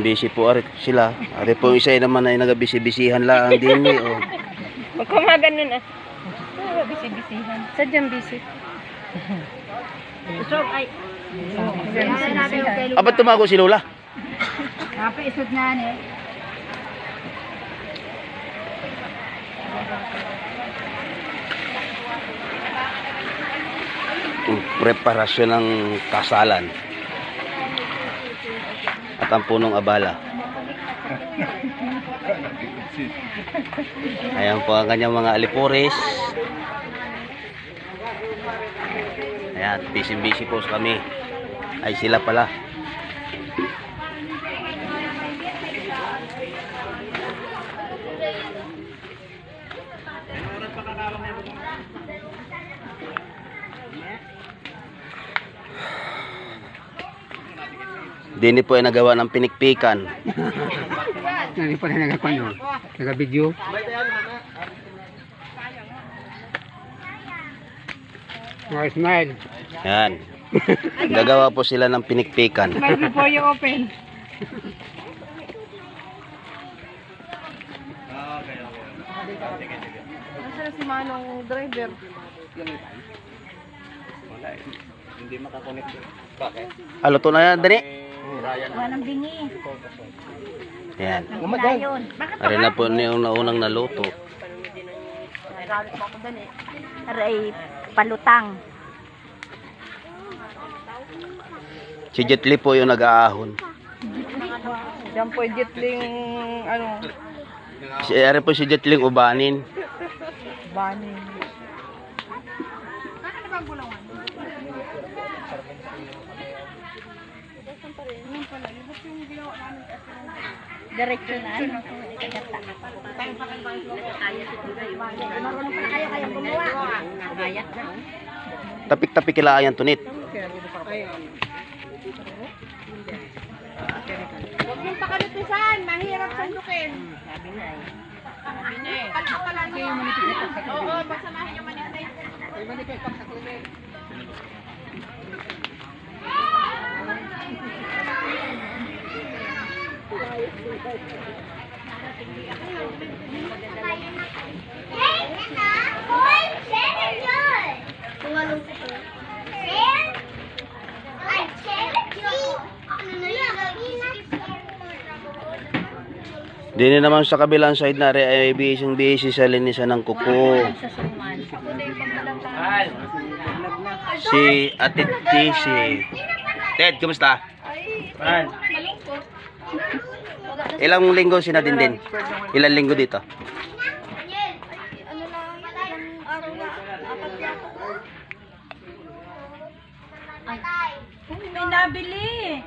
Busy po arit sila. Ari po isa naman ay nagabisi-bisihan lang din ni oh. Magkumagan nun ah. Bisi-bisihan. Sadyang busy. So ay. Abat tumago si Lola? Kape isod na ni. Preparasyon ng kasalan at ang punong abala. Ayan po ang kanyang mga alipores. Ayan, busy po kami. Ay sila pala. Dini po ay nagawa ng pinikpikan. Nani pa na nagapano? Naga-video. Mga smile. Yan. Gagawa po sila ng pinikpikan. Smile before you open. Nasaan si Manong driver? Wala eh. Hindi makakonect. Bakit? Luto na yan, Dani? Walang bingi. Yan. Ayun. Ari na po yung naunang naluto. Aray, palutang. Si Jetli po yung nag-aahon. Diyan po Jetling, ano, Ari po si Jetli ubanin. banin. Diretso na. Tapik-tapik kila ayan tunit. Huwag mong pakalutisan, mahirap sandukin. Sabi na eh. Sabi na eh. Oo, pagsamahin yung manitay. Dini naman sa kabilang side na rin ay busy sa linisan ng kuko. Si Ate Tisi. Ted, kumusta? Ilang linggo si Nadine din? Ilang linggo dito? May nabili.